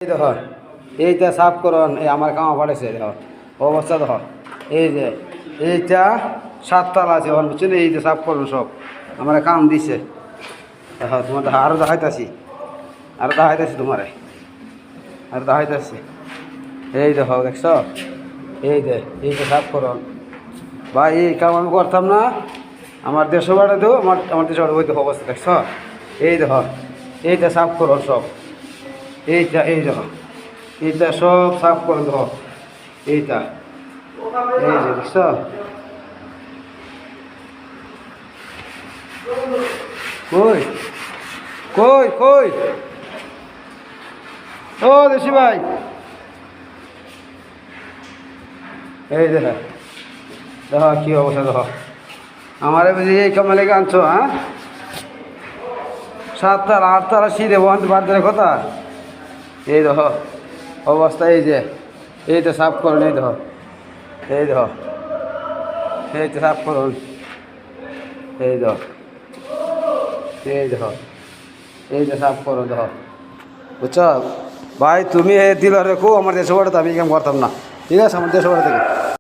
এই দেখো এইটা সাফ করুন, এই আমার কামা পড়েছে দেখো অবস্থা দেখো। এই যে এইটা 7 তালা আছে ওর বুঝছেন, এই যে সাফ করুন সব আমার কাম দিছে দেখো। তোমার আরও দেখাইতেছি, তোমারে আরও দেখাইতেছি। এই দেখো দেখছ, এই যে এইটা সাফ করুন ভাই। এই কাম আমি করতাম না, আমার 150 বাড়া দেবো, আমার 150 বাড়া ওই দেখো অবস্থা দেখছ। এই দেখো এইটা সাফ করুন সব, এইটা এই দেখো এইটা সব সাফ করে দেখো। এইটা এই যে দেখছ, কই কই কই ও দেশি ভাই, এই দেখো দেখো কি অবস্থা দেখো। আমারে বুঝি এই কামালে আনছো? হ্যাঁ 7 তালা 8 তালা সিঁড়ে বাদ দেওয়ার কথা। এই দেখো অবস্থা, এই যে এইটা সাফ করুন। এই দেখো, এই দেখো এইটা সাফ করুন। এই দেখো, এই দেখো এইটা সাফ করুন দেখো বুঝছ ভাই। তুমি এই দিল রেখো, আমার 150 বাড়াতে আমি কাম করতাম না, ঠিক আছে? আমার 150 বাড়া থেকে